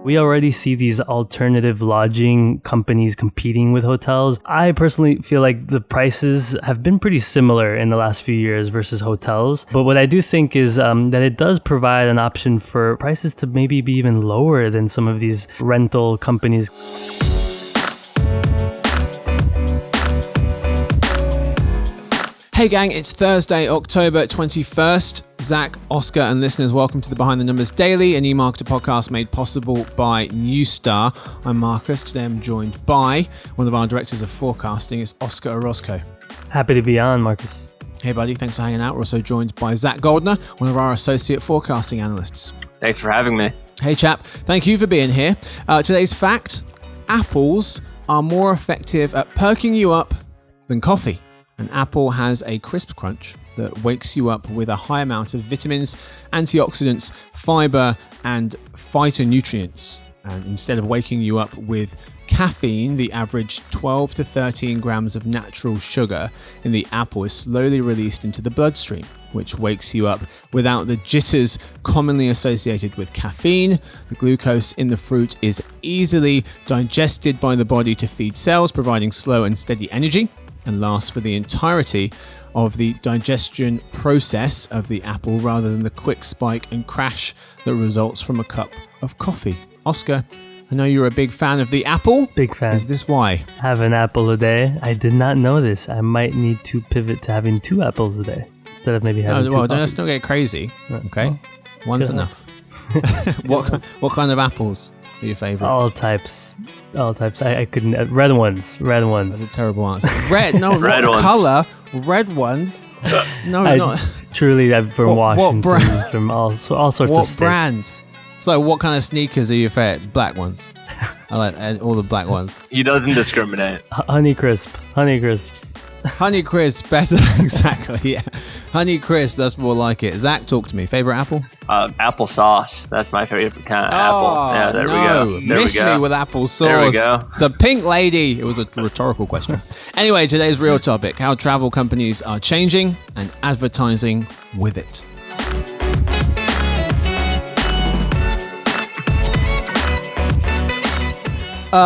We already see these alternative lodging companies competing with hotels. I personally feel like the prices have been pretty similar in the last few years versus hotels. But what I do think is that it does provide an option for prices to maybe be even lower than some of these rental companies. Hey gang, it's Thursday, October 21st. Zach, Oscar, and listeners, welcome to the Behind the Numbers Daily, an eMarketer podcast made possible by Newstar. I'm Marcus. Today I'm joined by one of our directors of forecasting. It's Oscar Orozco. Happy to be on, Marcus. Hey buddy, thanks for hanging out. We're also joined by Zach Goldner, one of our associate forecasting analysts. Thanks for having me. Hey chap, thank you for being here. Today's fact: apples are more effective at perking you up than coffee. An apple has a crisp crunch that wakes you up with a high amount of vitamins, antioxidants, fiber, and phytonutrients. And instead of waking you up with caffeine, the average 12 to 13 grams of natural sugar in the apple is slowly released into the bloodstream, which wakes you up without the jitters commonly associated with caffeine. The glucose in the fruit is easily digested by the body to feed cells, providing slow and steady energy, and lasts for the entirety of the digestion process of the apple rather than the quick spike and crash that results from a cup of coffee. Oscar, I know you're a big fan of the apple. Big fan. Is this why? Have an apple a day. I did not know this. I might need to pivot to having 2 apples a day instead of maybe having 2 Well, let's not get crazy. Okay, well, one's enough. What kind of apples are your favorite? All types. I couldn't. Red ones. That's a terrible answer. Red? No, Red not ones. color. Red ones. No, not. Truly, I'm from Washington. What brand? From all sorts of What states. brand? So, what kind of sneakers are your favorite? Black ones. I like all the black ones. He doesn't discriminate. Honey Crisps. Honey Crisp, better. Exactly, yeah. Honey Crisp, that's more like it. Zach, talk to me. Favorite apple? Apple sauce. That's my favorite kind of apple. Yeah, there we go. Miss me with apple sauce. There we go. It's a pink lady. It was a rhetorical question. Anyway, today's real topic: how travel companies are changing and advertising with it.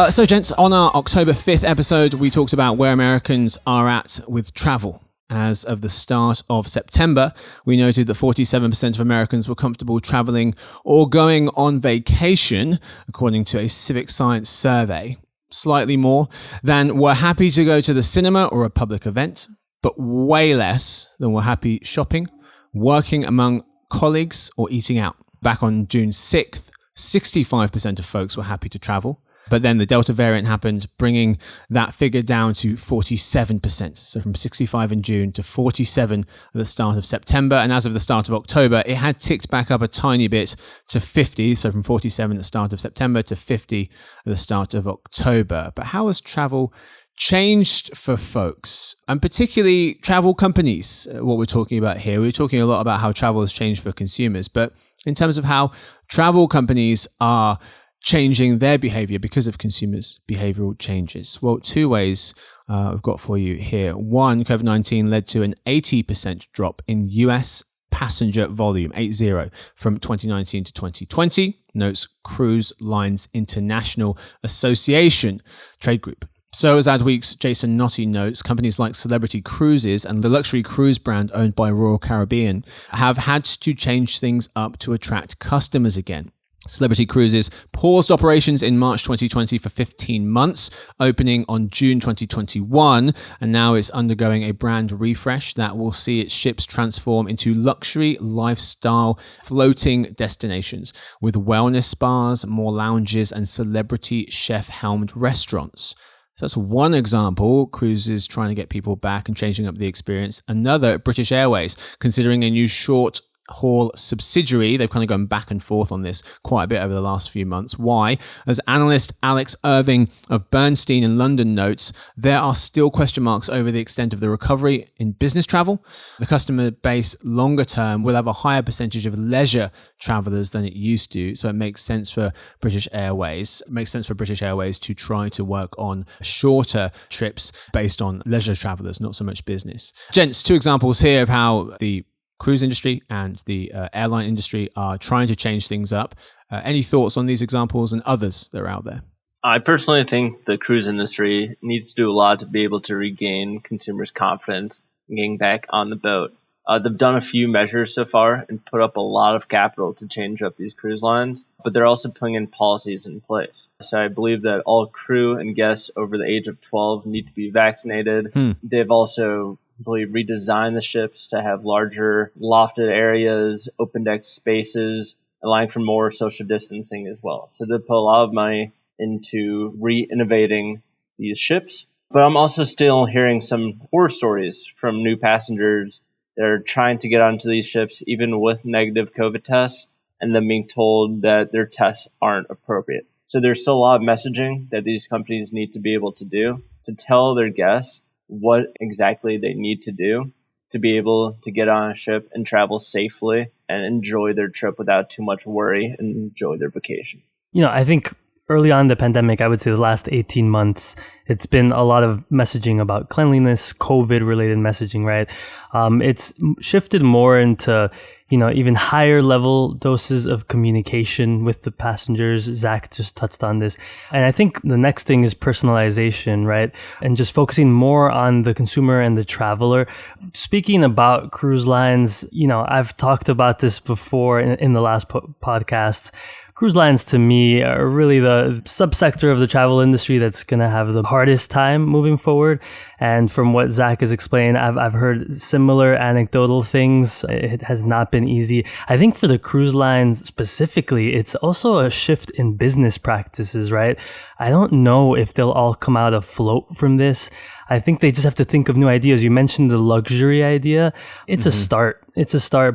So, gents, on our October 5th episode, we talked about where Americans are at with travel. As of the start of September, we noted that 47% of Americans were comfortable traveling or going on vacation, according to a civic science survey. Slightly more than were happy to go to the cinema or a public event, but way less than were happy shopping, working among colleagues, or eating out. Back on June 6th, 65% of folks were happy to travel. But then the Delta variant happened, bringing that figure down to 47%. So from 65 in June to 47 at the start of September. And as of the start of October, it had ticked back up a tiny bit to 50. So from 47 at the start of September to 50 at the start of October. But how has travel changed for folks, and particularly travel companies? What we're talking about here, we're talking a lot about how travel has changed for consumers, but in terms of how travel companies are changing their behavior because of consumers' behavioral changes. Well, 2 ways I've got for you here. One, COVID-19 led to an 80% drop in US passenger volume, 80, from 2019 to 2020, notes Cruise Lines International Association trade group. So as Adweek's Jason Notty notes, companies like Celebrity Cruises and the luxury cruise brand owned by Royal Caribbean have had to change things up to attract customers again. Celebrity Cruises paused operations in March 2020 for 15 months, opening on June 2021, and now it's undergoing a brand refresh that will see its ships transform into luxury lifestyle floating destinations with wellness spas, more lounges, and celebrity chef-helmed restaurants. So that's one example, cruises trying to get people back and changing up the experience. Another, British Airways, considering a new short haul subsidiary. They've kind of gone back and forth on this quite a bit over the last few months. Why? As analyst Alex Irving of Bernstein in London notes, there are still question marks over the extent of the recovery in business travel. The customer base longer term will have a higher percentage of leisure travelers than it used to, so it makes sense for British Airways. It makes sense for British Airways to try to work on shorter trips based on leisure travelers, not so much business. Gents, 2 examples here of how the cruise industry and the airline industry are trying to change things up. Any thoughts on these examples and others that are out there? I personally think the cruise industry needs to do a lot to be able to regain consumers' confidence in getting back on the boat. They've done a few measures so far and put up a lot of capital to change up these cruise lines, but they're also putting in policies in place. So I believe that all crew and guests over the age of 12 need to be vaccinated. They've also redesigned the ships to have larger lofted areas, open deck spaces, allowing for more social distancing as well. So they put a lot of money into re-innovating these ships. But I'm also still hearing some horror stories from new passengers that are trying to get onto these ships, even with negative COVID tests, and then being told that their tests aren't appropriate. So there's still a lot of messaging that these companies need to be able to do to tell their guests what exactly they need to do to be able to get on a ship and travel safely and enjoy their trip without too much worry and enjoy their vacation. I think early on in the pandemic, I would say the last 18 months, it's been a lot of messaging about cleanliness, COVID-related messaging, right? It's shifted more into, even higher level doses of communication with the passengers. Zach just touched on this. And I think the next thing is personalization, right? And just focusing more on the consumer and the traveler. Speaking about cruise lines, I've talked about this before in the last podcast. Cruise lines, to me, are really the subsector of the travel industry that's going to have the hardest time moving forward. And from what Zach has explained, I've heard similar anecdotal things. It has not been easy. I think for the cruise lines specifically, it's also a shift in business practices, right? I don't know if they'll all come out afloat from this. I think they just have to think of new ideas. You mentioned the luxury idea. It's a start.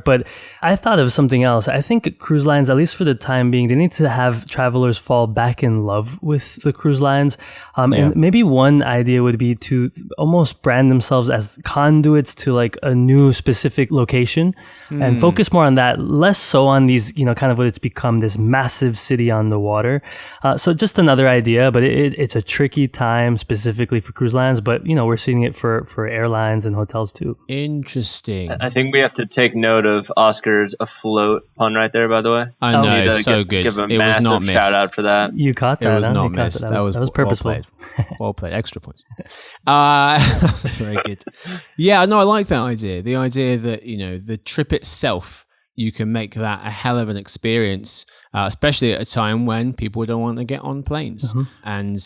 But I thought of something else. I think cruise lines, at least for the time being, they need to have travelers fall back in love with the cruise lines. And maybe one idea would be to almost brand themselves as conduits to like a new specific location and focus more on that, less so on these, kind of what it's become, this massive city on the water. So just another idea, but it's a tricky time specifically for cruise lines. But we're seeing it for airlines and hotels too. Interesting. I think we have to take note of Oscar's afloat pun right there, by the way. I know, it's so good. Give a it was not massive missed. Shout out for that. You caught that. It was not missed. That was purposeful. Well played. Well played. Extra points. Very good. Yeah, no, I like that idea. The idea that, the trip itself, you can make that a hell of an experience, especially at a time when people don't want to get on planes. And,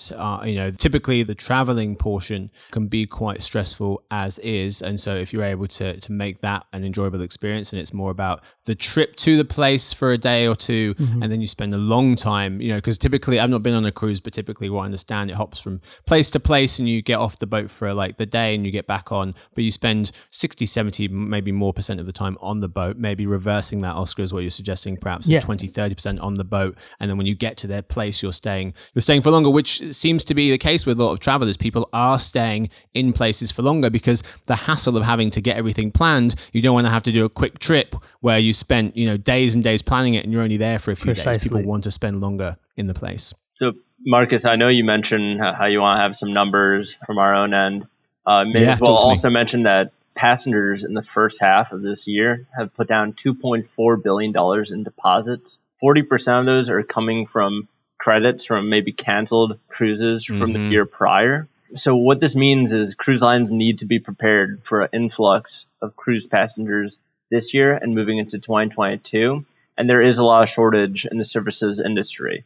typically the traveling portion can be quite stressful as is. And so if you're able to make that an enjoyable experience, and it's more about the trip to the place for a day or two, and then you spend a long time, because typically, I've not been on a cruise, but typically what I understand, it hops from place to place and you get off the boat for like the day and you get back on, but you spend 60, 70, maybe more % of the time on the boat, maybe reversing that, Oscar, is what you're suggesting, perhaps 20, 30% on the boat. And then when you get to their place, you're staying for longer, which seems to be the case with a lot of travelers. People are staying in places for longer because the hassle of having to get everything planned, you don't want to have to do a quick trip where you spent, days and days planning it and you're only there for a few days. People want to spend longer in the place. So, Marcus, I know you mentioned how you want to have some numbers from our own end. Maybe as well also mention that passengers in the first half of this year have put down $2.4 billion in deposits. 40% of those are coming from credits from maybe canceled cruises from the year prior. So what this means is cruise lines need to be prepared for an influx of cruise passengers this year and moving into 2022. And there is a lot of shortage in the services industry,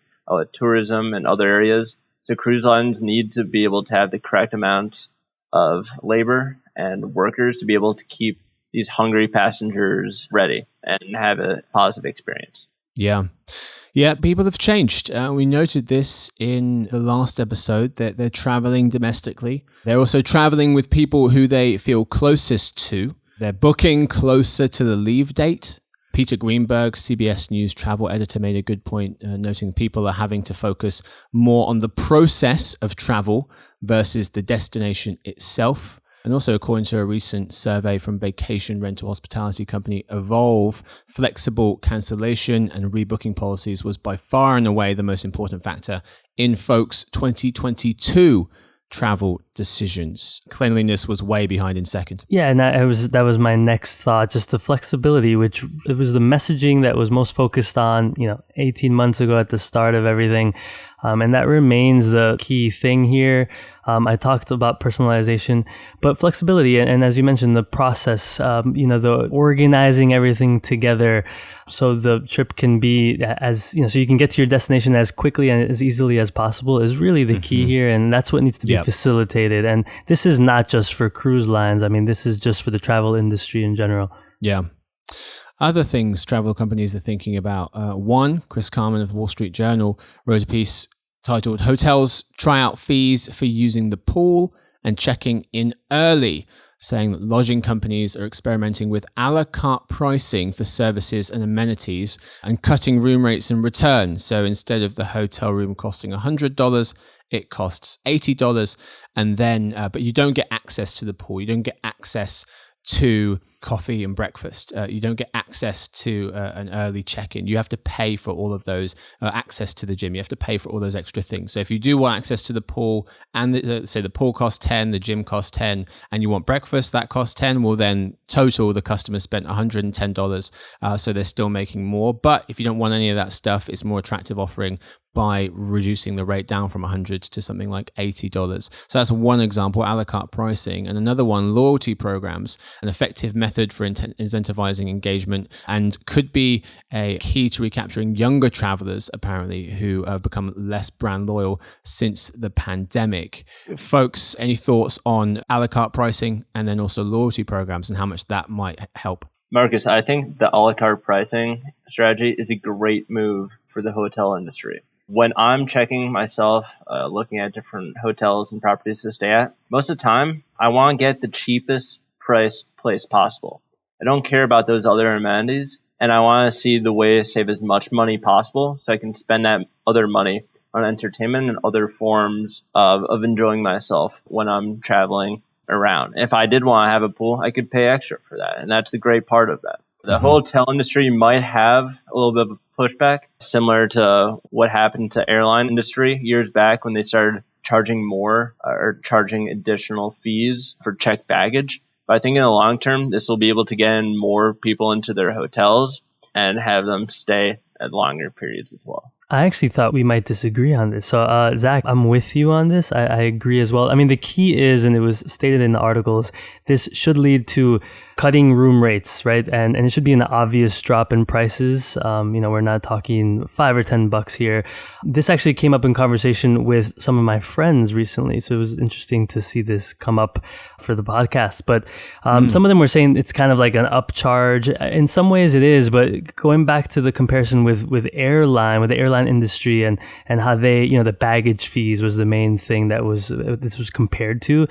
tourism and other areas. So cruise lines need to be able to have the correct amounts of labor and workers to be able to keep these hungry passengers ready and have a positive experience. Yeah, people have changed. We noted this in the last episode that they're traveling domestically. They're also traveling with people who they feel closest to. They're booking closer to the leave date. Peter Greenberg, CBS News travel editor, made a good point, noting people are having to focus more on the process of travel versus the destination itself. And also, according to a recent survey from vacation rental hospitality company Evolve, flexible cancellation and rebooking policies was by far and away the most important factor in folks' 2022 travel decisions. Cleanliness was way behind in second. Yeah, and that was my next thought, just the flexibility, which it was the messaging that was most focused on, 18 months ago at the start of everything. And that remains the key thing here. I talked about personalization, but flexibility. And as you mentioned, the process, the organizing everything together so the trip can be so you can get to your destination as quickly and as easily as possible is really the key here. And that's what needs to be facilitated. And this is not just for cruise lines. I mean, this is just for the travel industry in general. Yeah. Other things travel companies are thinking about. One, Chris Carman of the Wall Street Journal wrote a piece titled "Hotels Try Out Fees for Using the Pool and Checking in Early," saying that lodging companies are experimenting with a la carte pricing for services and amenities and cutting room rates in return. So instead of the hotel room costing $100, it costs $80. And then, but you don't get access to the pool. You don't get access to coffee and breakfast. You don't get access to an early check-in. You have to pay for all of those, access to the gym. You have to pay for all those extra things. So if you do want access to the pool and say the pool costs 10, the gym costs 10, and you want breakfast, that costs 10, well then total the customer spent $110. So they're still making more. But if you don't want any of that stuff, it's more attractive offering by reducing the rate down from $100 to something like $80. So that's one example, a la carte pricing. And another one, loyalty programs, an effective method for incentivizing engagement and could be a key to recapturing younger travelers, apparently, who have become less brand loyal since the pandemic. Folks, any thoughts on a la carte pricing and then also loyalty programs and how much that might help? Marcus, I think the a la carte pricing strategy is a great move for the hotel industry. When I'm checking myself, looking at different hotels and properties to stay at, most of the time, I want to get the cheapest price place possible. I don't care about those other amenities, and I want to see the way to save as much money possible so I can spend that other money on entertainment and other forms of enjoying myself when I'm traveling around. If I did want to have a pool, I could pay extra for that, and that's the great part of that. The hotel industry might have a little bit of pushback, similar to what happened to airline industry years back when they started charging more or charging additional fees for checked baggage. But I think in the long term, this will be able to get in more people into their hotels and have them stay at longer periods as well. I actually thought we might disagree on this. So, Zach, I'm with you on this. I agree as well. I mean, the key is, and it was stated in the articles, this should lead to cutting room rates, right? And it should be an obvious drop in prices. We're not talking $5 or $10 here. This actually came up in conversation with some of my friends recently. So it was interesting to see this come up for the podcast. But some of them were saying it's kind of like an upcharge. In some ways it is, but going back to the comparison with the airline industry and how they, the baggage fees was the main thing that this was compared to.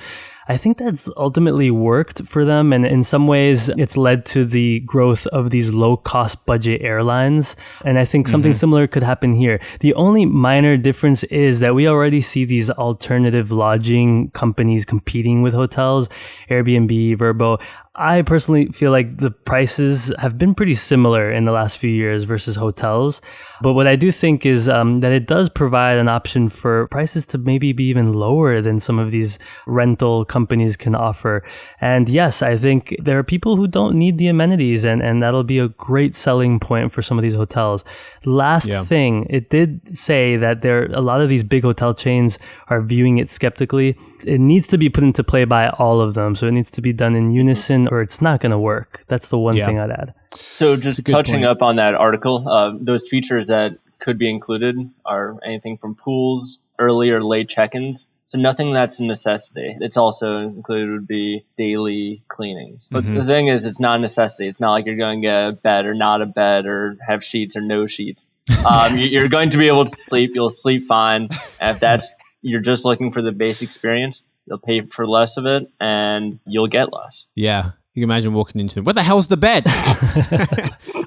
I think that's ultimately worked for them. And in some ways, it's led to the growth of these low-cost budget airlines. And I think something similar could happen here. The only minor difference is that we already see these alternative lodging companies competing with hotels, Airbnb, Vrbo. I personally feel like the prices have been pretty similar in the last few years versus hotels. But what I do think is that it does provide an option for prices to maybe be even lower than some of these rental companies can offer. And yes, I think there are people who don't need the amenities, and that'll be a great selling point for some of these hotels. Last thing, it did say that a lot of these big hotel chains are viewing it skeptically. It needs to be put into play by all of them. So it needs to be done in unison or it's not going to work. That's the one thing I'd add. So just touching up on that article, those features that could be included are anything from pools, early or late check-ins. So nothing that's a necessity. It's also included would be daily cleanings. But the thing is, it's not a necessity. It's not like you're going to get a bed or not a bed or have sheets or no sheets. You're going to be able to sleep. You'll sleep fine. And if you're just looking for the base experience, you'll pay for less of it and you'll get less. Yeah. You can imagine walking into them. What the hell's the bed?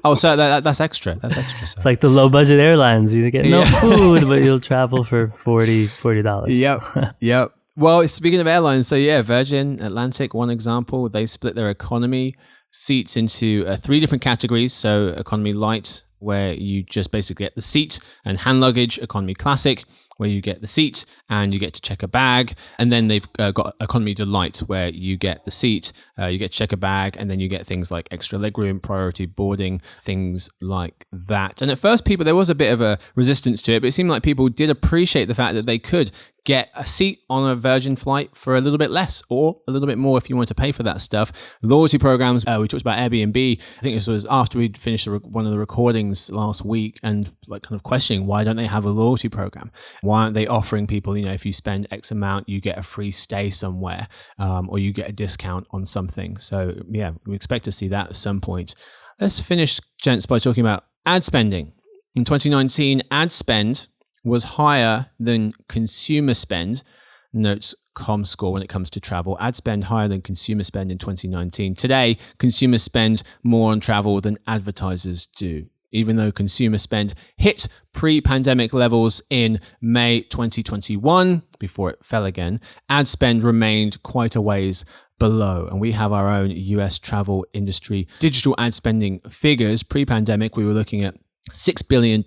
Oh, so that's extra. That's extra. So. It's like the low budget airlines. You get no food, but you'll travel for $40. Yep. Well, speaking of airlines, so Virgin Atlantic, one example, they split their economy seats into 3 different categories. So economy light, where you just basically get the seat and hand luggage, economy classic, where you get the seat and you get to check a bag. And then they've got Economy Delight, where you get the seat, you get to check a bag, and then you get things like extra legroom, priority boarding, things like that. And at first, there was a bit of a resistance to it, but it seemed like people did appreciate the fact that they could get a seat on a Virgin flight for a little bit less or a little bit more if you want to pay for that stuff. Loyalty programs, we talked about Airbnb. I think this was after we'd finished one of the recordings last week and like kind of questioning, why don't they have a loyalty program? Why aren't they offering people, if you spend X amount, you get a free stay somewhere, or you get a discount on something. So yeah, we expect to see that at some point. Let's finish, gents, by talking about ad spending. In 2019, ad spend was higher than consumer spend, notes ComScore when it comes to travel. Ad spend higher than consumer spend in 2019. Today, consumers spend more on travel than advertisers do. Even though consumer spend hit pre-pandemic levels in May 2021, before it fell again, ad spend remained quite a ways below. And we have our own US travel industry digital ad spending figures. Pre-pandemic, we were looking at $6 billion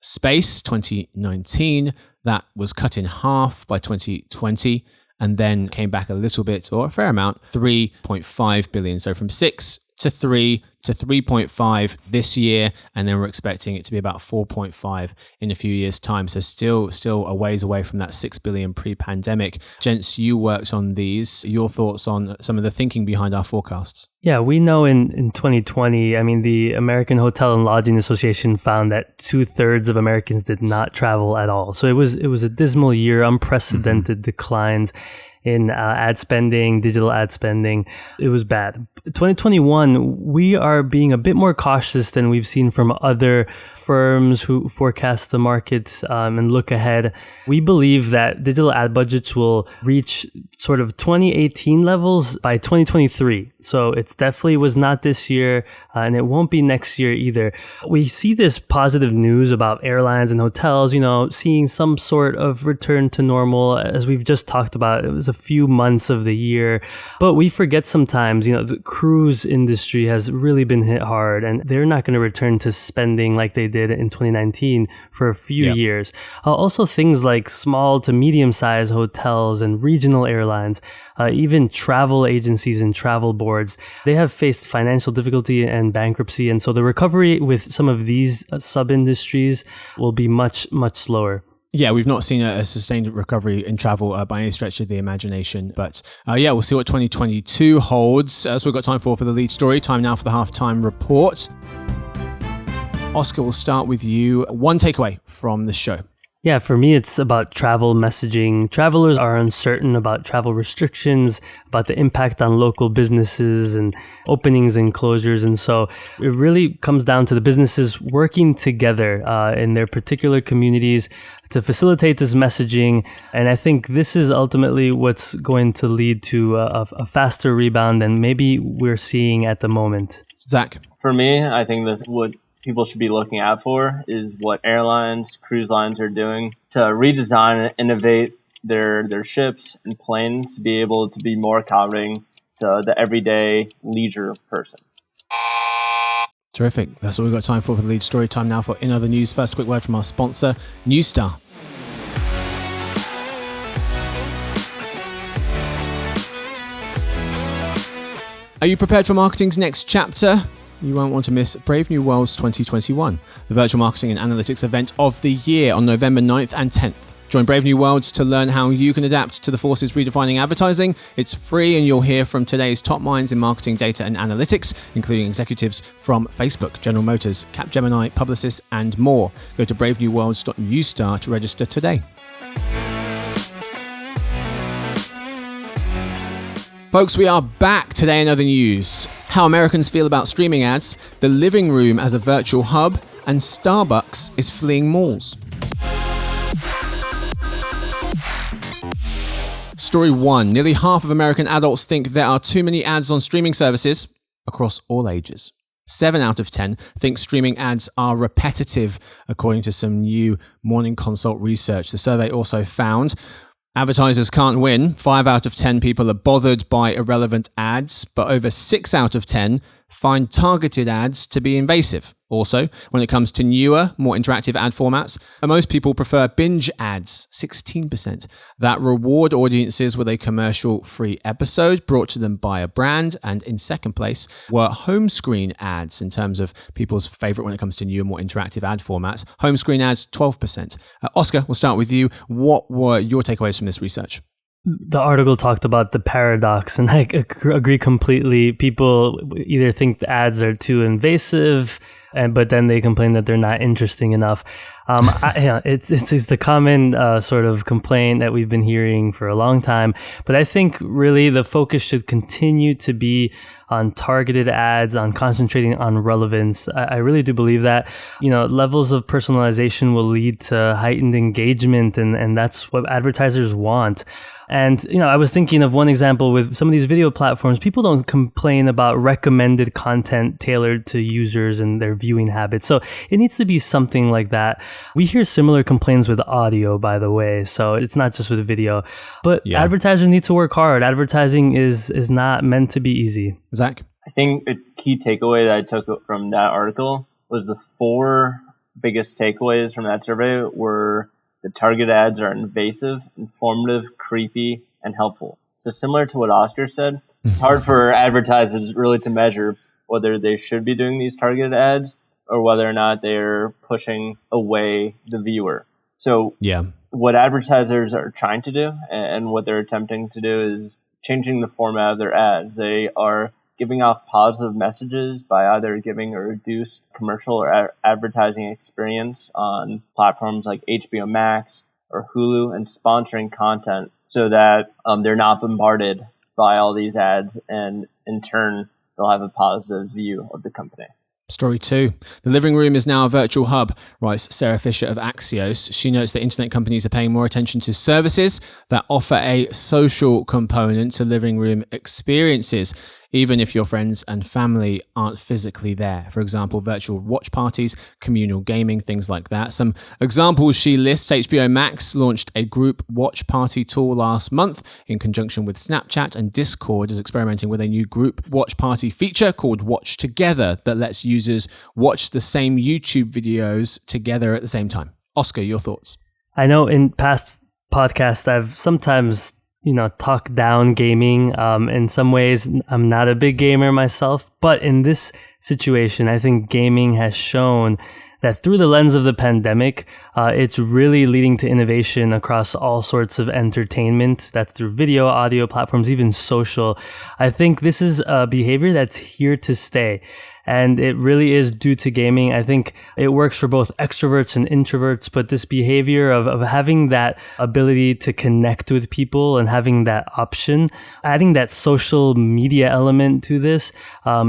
space 2019. That was cut in half by 2020 and then came back a little bit, or a fair amount, 3.5 billion. So from 6 to 3 to 3.5 this year, and then we're expecting it to be about 4.5 in a few years' time. So still a ways away from that 6 billion pre-pandemic. Gents, you worked on these. Your thoughts on some of the thinking behind our forecasts? Yeah, we know in 2020, the American Hotel and Lodging Association found that 2/3 of Americans did not travel at all. So it was a dismal year, unprecedented declines in ad spending, digital ad spending. It was bad. 2021, we are being a bit more cautious than we've seen from other firms who forecast the markets and look ahead. We believe that digital ad budgets will reach sort of 2018 levels by 2023. So it's definitely was not this year, and it won't be next year either. We see this positive news about airlines and hotels, seeing some sort of return to normal. As we've just talked about, it was a few months of the year, but we forget sometimes, the cruise industry has really been hit hard, and they're not going to return to spending like they did in 2019 for a few years. Also, things like small to medium-sized hotels and regional airlines, even travel agencies and travel boards, they have faced financial difficulty and bankruptcy, and so the recovery with some of these sub-industries will be much, much slower. Yeah, we've not seen a sustained recovery in travel by any stretch of the imagination. But we'll see what 2022 holds. So we've got time for the lead story. Time now for the halftime report. Oscar, we'll start with you. One takeaway from the show. Yeah, for me, it's about travel messaging. Travelers are uncertain about travel restrictions, about the impact on local businesses and openings and closures. And so it really comes down to the businesses working together in their particular communities to facilitate this messaging. And I think this is ultimately what's going to lead to a faster rebound than maybe we're seeing at the moment. Zach? For me, I think that what people should be looking out for is what airlines, cruise lines are doing to redesign and innovate their ships and planes to be able to be more accommodating to the everyday leisure person. Terrific. That's all we've got time for the lead story. Time now for In Other News. First, a quick word from our sponsor, Newstar. Are you prepared for marketing's next chapter? You won't want to miss Brave New Worlds 2021, the virtual marketing and analytics event of the year on November 9th and 10th. Join Brave New Worlds to learn how you can adapt to the forces redefining advertising. It's free, and you'll hear from today's top minds in marketing, data, and analytics, including executives from Facebook, General Motors, Capgemini, Publicis, and more. Go to bravenewworlds.newstar to register today. Folks, we are back today in other news. How Americans feel about streaming ads, the living room as a virtual hub, and Starbucks is fleeing malls. Story 1. Nearly half of American adults think there are too many ads on streaming services across all ages. 7 out of 10 think streaming ads are repetitive, according to some new Morning Consult research. The survey also found advertisers can't win. 5 out of 10 people are bothered by irrelevant ads, but over 6 out of 10 find targeted ads to be invasive. Also, when it comes to newer, more interactive ad formats, most people prefer binge ads, 16%, that reward audiences with a commercial-free episode brought to them by a brand. And in second place were home screen ads in terms of people's favorite when it comes to newer, more interactive ad formats. Home screen ads, 12%. Oscar, we'll start with you. What were your takeaways from this research? The article talked about the paradox, and I agree completely. People either think the ads are too invasive, but then they complain that they're not interesting enough. It's the common sort of complaint that we've been hearing for a long time. But I think really the focus should continue to be on targeted ads, on concentrating on relevance. I really do believe that, levels of personalization will lead to heightened engagement, and that's what advertisers want. And, I was thinking of one example with some of these video platforms. People don't complain about recommended content tailored to users and their viewing habits. So it needs to be something like that. We hear similar complaints with audio, by the way. So it's not just with video. But advertisers need to work hard. Advertising is not meant to be easy. Zach? I think a key takeaway that I took from that article was the 4 biggest takeaways from that survey were the target ads are invasive, informative, creepy, and helpful. So similar to what Oscar said, it's hard for advertisers really to measure whether they should be doing these targeted ads or whether or not they're pushing away the viewer. So what advertisers are trying to do and what they're attempting to do is changing the format of their ads. They are giving off positive messages by either giving a reduced commercial or advertising experience on platforms like HBO Max or Hulu and sponsoring content so that they're not bombarded by all these ads, and in turn, they'll have a positive view of the company. Story 2. The living room is now a virtual hub, writes Sarah Fisher of Axios. She notes that internet companies are paying more attention to services that offer a social component to living room experiences, even if your friends and family aren't physically there. For example, virtual watch parties, communal gaming, things like that. Some examples she lists: HBO Max launched a group watch party tool last month in conjunction with Snapchat, and Discord is experimenting with a new group watch party feature called Watch Together that lets users watch the same YouTube videos together at the same time. Oscar, your thoughts? I know in past podcasts I've sometimes talk down gaming. In some ways, I'm not a big gamer myself, but in this situation, I think gaming has shown that through the lens of the pandemic, it's really leading to innovation across all sorts of entertainment. That's through video, audio platforms, even social. I think this is a behavior that's here to stay. And it really is due to gaming. I think it works for both extroverts and introverts, but this behavior of having that ability to connect with people and having that option, adding that social media element to this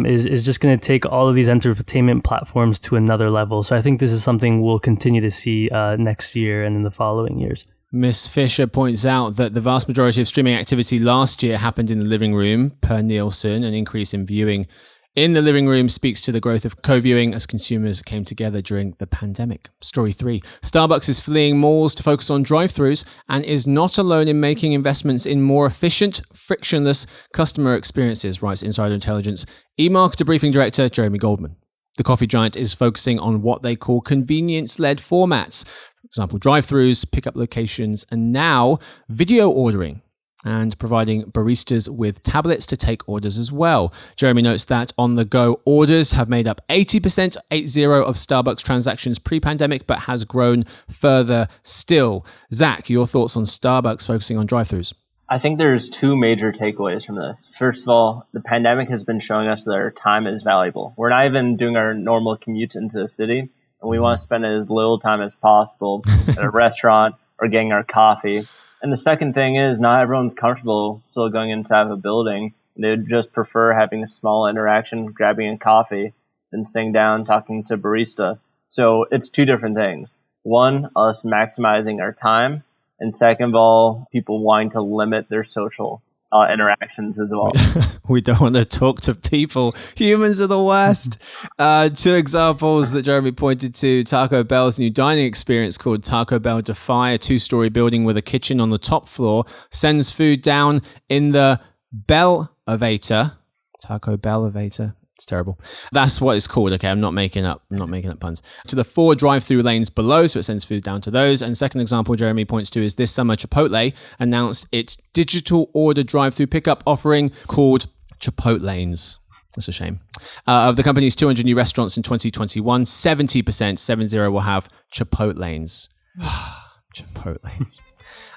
is just going to take all of these entertainment platforms to another level. So I think this is something we'll continue to see next year and in the following years. Miss Fisher points out that the vast majority of streaming activity last year happened in the living room. Per Nielsen, an increase in viewing in the living room speaks to the growth of co-viewing as consumers came together during the pandemic. Story 3. Starbucks is fleeing malls to focus on drive-thrus and is not alone in making investments in more efficient, frictionless customer experiences, writes Insider Intelligence eMarketer briefing director Jeremy Goldman. The coffee giant is focusing on what they call convenience-led formats. For example, drive-thrus, pickup locations, and now video ordering, and providing baristas with tablets to take orders as well. Jeremy notes that on-the-go orders have made up 80% of Starbucks transactions pre-pandemic, but has grown further still. Zach, your thoughts on Starbucks focusing on drive-thrus? I think there's 2 major takeaways from this. First of all, the pandemic has been showing us that our time is valuable. We're not even doing our normal commutes into the city, and we want to spend as little time as possible at a restaurant or getting our coffee. And the second thing is not everyone's comfortable still going inside of a building. They would just prefer having a small interaction, grabbing a coffee, than sitting down talking to a barista. So it's 2 different things. One, us maximizing our time. And second of all, people wanting to limit their social interactions as well. We don't want to talk to people. Humans are the worst. 2 examples that Jeremy pointed to: Taco Bell's new dining experience called Taco Bell Defy, a 2-story building with a kitchen on the top floor, sends food down in the Bell-Elevator. Taco Bell-Elevator. It's terrible. That's what it's called. Okay, I'm not making up puns. To the 4 drive-thru lanes below, so it sends food down to those. And second example Jeremy points to is this summer Chipotle announced its digital order drive-thru pickup offering called Chipotlanes. That's a shame. Of the company's 200 new restaurants in 2021, 70% will have Chipotlanes. Chipotlanes.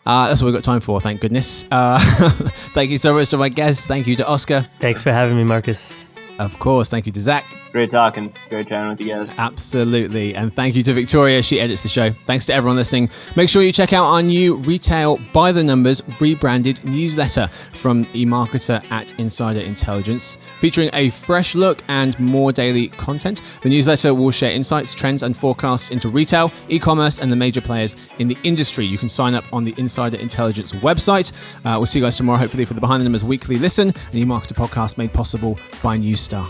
That's what we've got time for, thank goodness. Thank you so much to my guests. Thank you to Oscar. Thanks for having me, Marcus. Of course. Thank you to Zach. Great talking. Great chatting with you guys. Absolutely. And thank you to Victoria. She edits the show. Thanks to everyone listening. Make sure you check out our new retail by the numbers rebranded newsletter from eMarketer at Insider Intelligence, featuring a fresh look and more daily content. The newsletter will share insights, trends, and forecasts into retail, e-commerce, and the major players in the industry. You can sign up on the Insider Intelligence website. We'll see you guys tomorrow, hopefully, for the Behind the Numbers weekly listen, an eMarketer podcast made possible by Newstar.